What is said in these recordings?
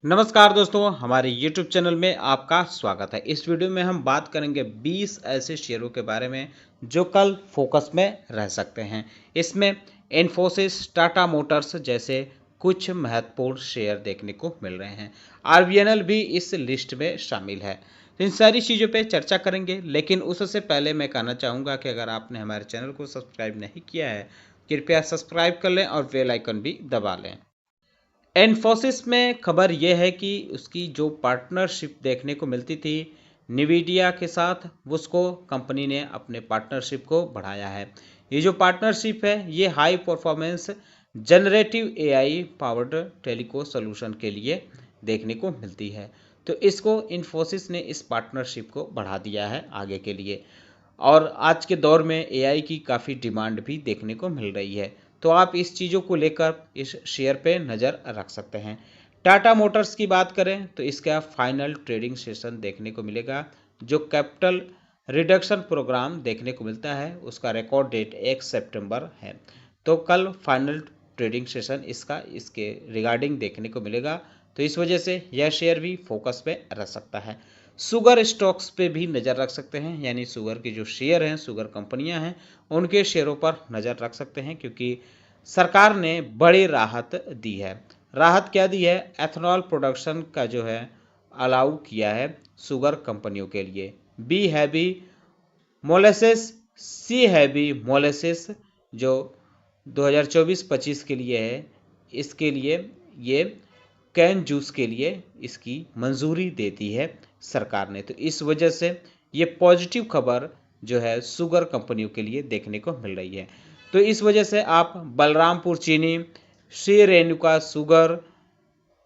नमस्कार दोस्तों, हमारे YouTube चैनल में आपका स्वागत है। इस वीडियो में हम बात करेंगे 20 ऐसे शेयरों के बारे में जो कल फोकस में रह सकते हैं। इसमें इन्फोसिस, टाटा मोटर्स जैसे कुछ महत्वपूर्ण शेयर देखने को मिल रहे हैं। आरबीएनएल भी इस लिस्ट में शामिल है। इन सारी चीज़ों पे चर्चा करेंगे, लेकिन उससे पहले मैं कहना चाहूँगा कि अगर आपने हमारे चैनल को सब्सक्राइब नहीं किया है, कृपया सब्सक्राइब कर लें और बेल आइकन भी दबा लें। इन्फोसिस में खबर यह है कि उसकी जो पार्टनरशिप देखने को मिलती थी निविडिया के साथ, उसको कंपनी ने अपने पार्टनरशिप को बढ़ाया है। ये जो पार्टनरशिप है ये high performance generative AI powered telco solution के लिए देखने को मिलती है। तो इसको इन्फोसिस ने इस पार्टनरशिप को बढ़ा दिया है आगे के लिए। और आज के दौर में एआई की काफ़ी डिमांड भी देखने को मिल रही है, तो आप इस चीज़ों को लेकर इस शेयर पे नज़र रख सकते हैं। टाटा मोटर्स की बात करें तो इसका फाइनल ट्रेडिंग सेशन देखने को मिलेगा। जो कैपिटल रिडक्शन प्रोग्राम देखने को मिलता है उसका रिकॉर्ड डेट 1 सितंबर है। तो कल फाइनल ट्रेडिंग सेशन इसके रिगार्डिंग देखने को मिलेगा, तो इस वजह से यह शेयर भी फोकस में रह सकता है। शुगर स्टॉक्स पे भी नज़र रख सकते हैं, यानी शुगर के जो शेयर हैं, शुगर कंपनियां हैं, उनके शेयरों पर नज़र रख सकते हैं, क्योंकि सरकार ने बड़ी राहत दी है। राहत क्या दी है? एथनॉल प्रोडक्शन का जो है अलाउ किया है शुगर कंपनियों के लिए। बी हैवी मोलेसेस, सी हैवी मोलेसेस जो 2024-25 के लिए है, इसके लिए ये कैन जूस के लिए इसकी मंजूरी देती है सरकार ने। तो इस वजह से ये पॉजिटिव खबर जो है शुगर कंपनियों के लिए देखने को मिल रही है। तो इस वजह से आप बलरामपुर चीनी, श्री रेणुका शुगर,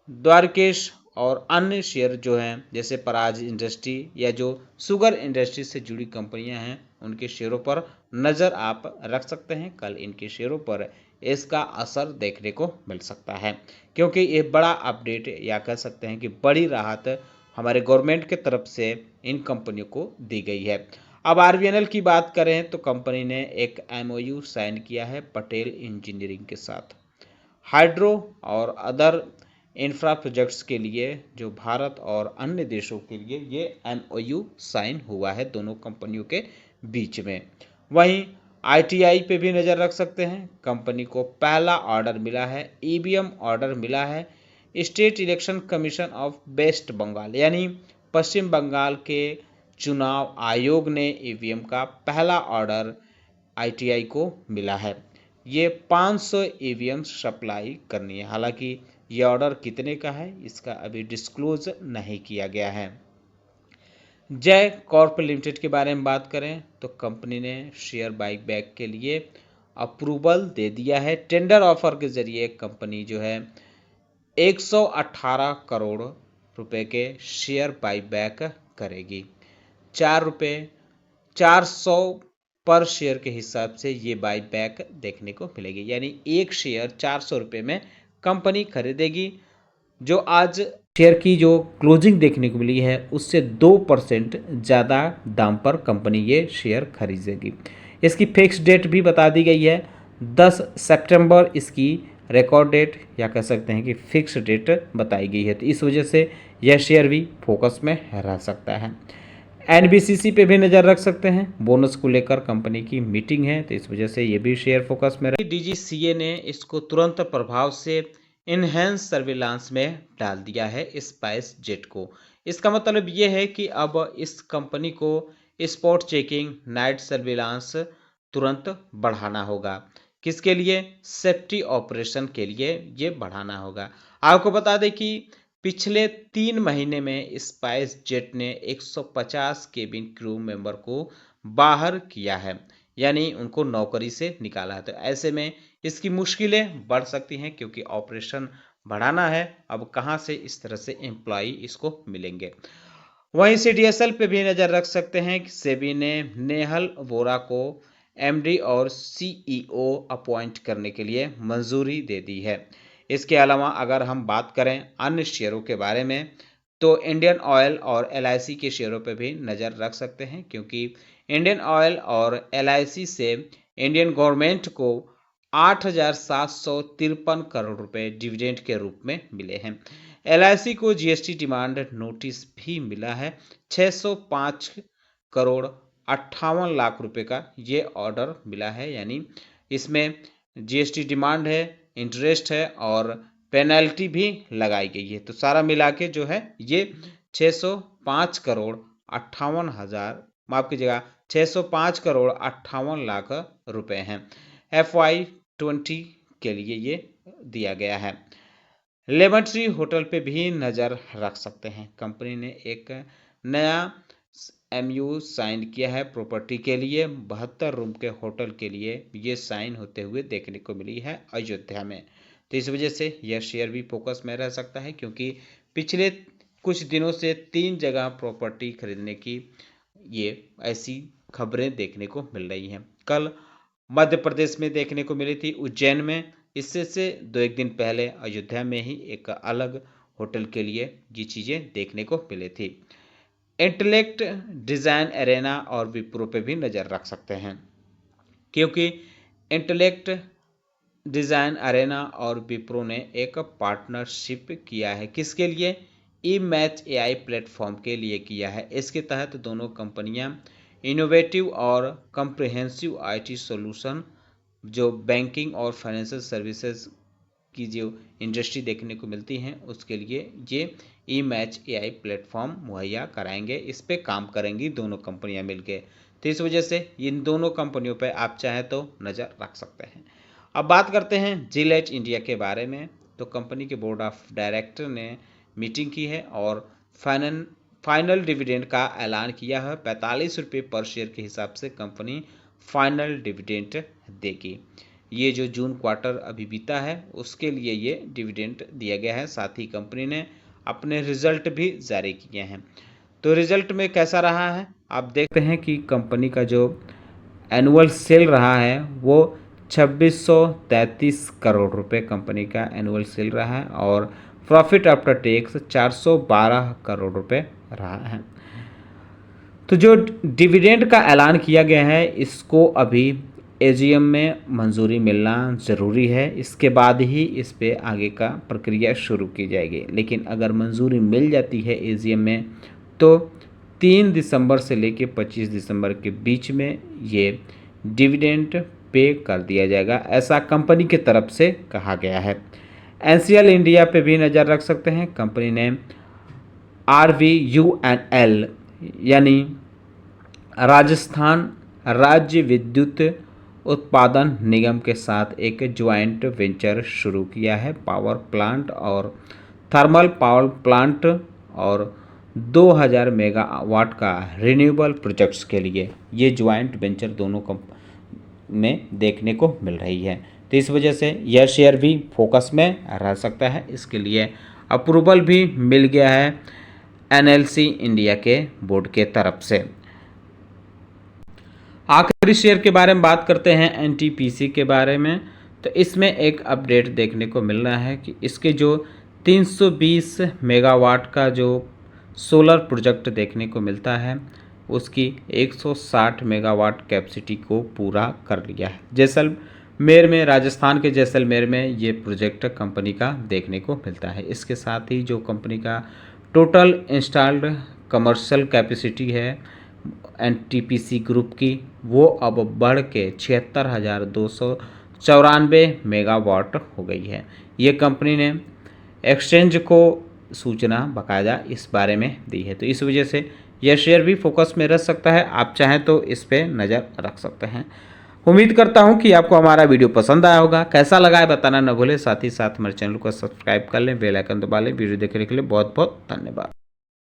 द्वारकेश और अन्य शेयर जो हैं जैसे पराज इंडस्ट्री या जो शुगर इंडस्ट्री से जुड़ी कंपनियां हैं, उनके शेयरों पर नज़र आप रख सकते हैं। कल इनके शेयरों पर इसका असर देखने को मिल सकता है, क्योंकि ये बड़ा अपडेट या कह सकते हैं कि बड़ी राहत हमारे गवर्नमेंट की तरफ से इन कंपनियों को दी गई है। अब आरबीएनएल की बात करें तो कंपनी ने एक एमओयू साइन किया है पटेल इंजीनियरिंग के साथ। हाइड्रो और अदर इंफ्रा प्रोजेक्ट्स के लिए जो भारत और अन्य देशों के लिए ये एमओयू साइन हुआ है दोनों कंपनियों के बीच में। वहीं आईटीआई पे भी नज़र रख सकते हैं। कंपनी को पहला ऑर्डर मिला है, ईवीएम ऑर्डर मिला है state election commission of West Bengal, यानी पश्चिम बंगाल के चुनाव आयोग ने ईवीएम का पहला ऑर्डर आईटीआई को मिला है। ये 500 ईवीएम सप्लाई करनी है। हालांकि ये ऑर्डर कितने का है इसका अभी डिस्क्लोज नहीं किया गया है। जय कॉर्प लिमिटेड के बारे में बात करें तो कंपनी ने शेयर बाईबैक के लिए अप्रूवल दे दिया है। टेंडर ऑफर के जरिए कंपनी जो है 118 करोड़ रुपए के शेयर बाईबैक करेगी। 4 रुपये 400 पर शेयर के हिसाब से ये बाईबैक देखने को मिलेगी, यानी एक शेयर 400 रुपये में कंपनी खरीदेगी। जो आज शेयर की जो क्लोजिंग देखने को मिली है उससे 2% ज़्यादा दाम पर कंपनी ये शेयर खरीदेगी। इसकी फिक्स डेट भी बता दी गई है, 10 सितंबर इसकी रिकॉर्ड डेट या कह सकते हैं कि फिक्स डेट बताई गई है। तो इस वजह से यह शेयर भी फोकस में रह सकता है। एनबीसीसी पे भी नज़र रख सकते हैं। बोनस को लेकर कंपनी की मीटिंग है, तो इस वजह से ये भी शेयर फोकस में रहे। डीजीसीए ने इसको तुरंत प्रभाव से इनहेंस सर्विलांस में डाल दिया है स्पाइस जेट को। इसका मतलब ये है कि अब इस कंपनी को स्पॉट चेकिंग, नाइट सर्विलांस तुरंत बढ़ाना होगा। किसके लिए? सेफ्टी ऑपरेशन के लिए ये बढ़ाना होगा। आपको बता दें कि पिछले 3 महीने में स्पाइस जेट ने 150 केबिन क्रू मेंबर को बाहर किया है, यानी उनको नौकरी से निकाला है। तो ऐसे में इसकी मुश्किलें बढ़ सकती हैं, क्योंकि ऑपरेशन बढ़ाना है। अब कहाँ से इस तरह से एम्प्लॉय इसको मिलेंगे। वहीं सीडीएसएल पे भी नज़र रख सकते हैं कि सेबी ने नेहल वोरा को एमडी और सीईओ अपॉइंट करने के लिए मंजूरी दे दी है। इसके अलावा अगर हम बात करें अन्य शेयरों के बारे में तो इंडियन ऑयल और एलआईसी के शेयरों पर भी नज़र रख सकते हैं, क्योंकि इंडियन ऑयल और एलआईसी से इंडियन गवर्नमेंट को 8,753 करोड़ रुपए डिविडेंड के रूप में मिले हैं। LIC को GST डिमांड नोटिस भी मिला है। 605 करोड़ 58 लाख रुपए का ये ऑर्डर मिला है, यानी इसमें GST डिमांड है, इंटरेस्ट है और पेनल्टी भी लगाई गई है। तो सारा मिला के जो है ये 605 करोड़ 58 हजार, माफ कीजिएगा, 605 करोड़ 58 लाख रुपए हैं। FY20 के लिए ये दिया गया है। लेमन ट्री होटल पे भी नज़र रख सकते हैं। कंपनी ने एक नया MOU साइन किया है प्रॉपर्टी के लिए। 72 रूम के होटल के लिए ये साइन होते हुए देखने को मिली है अयोध्या में। तो इस वजह से यह शेयर भी फोकस में रह सकता है, क्योंकि पिछले कुछ दिनों से 3 जगह प्रॉपर्टी खरीदने की ये ऐसी खबरें देखने को मिल रही हैं। कल मध्य प्रदेश में देखने को मिली थी, उज्जैन में। इससे से 2-1 दिन पहले अयोध्या में ही एक अलग होटल के लिए ये चीज़ें देखने को मिली थी। इंटेलेक्ट डिज़ाइन एरेना और विप्रो पे भी नज़र रख सकते हैं, क्योंकि इंटेलेक्ट डिज़ाइन अरेना और विप्रो ने एक पार्टनरशिप किया है। किसके लिए? ई-मैच AI प्लेटफॉर्म के लिए किया है। इसके तहत दोनों कंपनियां इनोवेटिव और कम्प्रिहेंसिव IT सॉल्यूशन, जो बैंकिंग और फाइनेंशियल सर्विसेज की जो इंडस्ट्री देखने को मिलती हैं, उसके लिए ये ई-मैच AI प्लेटफॉर्म मुहैया कराएंगे। इस पे काम करेंगी दोनों कंपनियां मिलकर। तो इस वजह से इन दोनों कंपनियों पे आप चाहें तो नज़र रख सकते हैं। अब बात करते हैं जिलेट इंडिया के बारे में। तो कंपनी के बोर्ड ऑफ डायरेक्टर ने मीटिंग की है और फाइनल डिविडेंड का ऐलान किया है। 45 रुपये पर शेयर के हिसाब से कंपनी फाइनल डिविडेंड देगी। ये जो जून क्वार्टर अभी बीता है उसके लिए ये डिविडेंड दिया गया है। साथ ही कंपनी ने अपने रिजल्ट भी जारी किए हैं। तो रिजल्ट में कैसा रहा है आप देखते हैं कि कंपनी का जो एनुअल सेल रहा है वो 2633 करोड़ रुपए कंपनी का एनुअल सेल रहा है और प्रॉफिट आफ्टर टैक्स 412 करोड़ रुपए रहा है। तो जो डिविडेंड का ऐलान किया गया है इसको अभी AGM में मंजूरी मिलना ज़रूरी है। इसके बाद ही इस पे आगे का प्रक्रिया शुरू की जाएगी। लेकिन अगर मंजूरी मिल जाती है AGM में तो 3 दिसंबर से लेकर 25 दिसंबर के बीच में ये डिविडेंड पे कर दिया जाएगा, ऐसा कंपनी की तरफ से कहा गया है। NCL इंडिया पे भी नज़र रख सकते हैं। कंपनी ने RVUNL यानी राजस्थान राज्य विद्युत उत्पादन निगम के साथ एक ज्वाइंट वेंचर शुरू किया है। पावर प्लांट और थर्मल पावर प्लांट और 2000 मेगावाट का रिन्यूएबल प्रोजेक्ट्स के लिए ये ज्वाइंट वेंचर दोनों में देखने को मिल रही है। तो इस वजह से यह शेयर भी फोकस में रह सकता है। इसके लिए अप्रूवल भी मिल गया है NLC इंडिया के बोर्ड के तरफ से। आखिरी शेयर के बारे में बात करते हैं NTPC के बारे में। तो इसमें एक अपडेट देखने को मिल रहा है कि इसके जो 320 मेगावाट का जो सोलर प्रोजेक्ट देखने को मिलता है उसकी 160 मेगावाट कैपेसिटी को पूरा कर लिया है। जैसलमेर में, राजस्थान के जैसलमेर में ये प्रोजेक्ट कंपनी का देखने को मिलता है। इसके साथ ही जो कंपनी का टोटल इंस्टॉल्ड कमर्शियल कैपेसिटी है NTPC ग्रुप की वो अब बढ़ के 76,294 मेगावाट हो गई है। ये कंपनी ने एक्सचेंज को सूचना बाकायदा इस बारे में दी है। तो इस वजह से यह शेयर भी फोकस में रह सकता है। आप चाहें तो इस पे नज़र रख सकते हैं। उम्मीद करता हूं कि आपको हमारा वीडियो पसंद आया होगा। कैसा लगा है बताना न भूलें। साथ ही साथ हमारे चैनल को सब्सक्राइब कर लें, बेल आइकन दबा लें। वीडियो देखने के लिए बहुत बहुत धन्यवाद।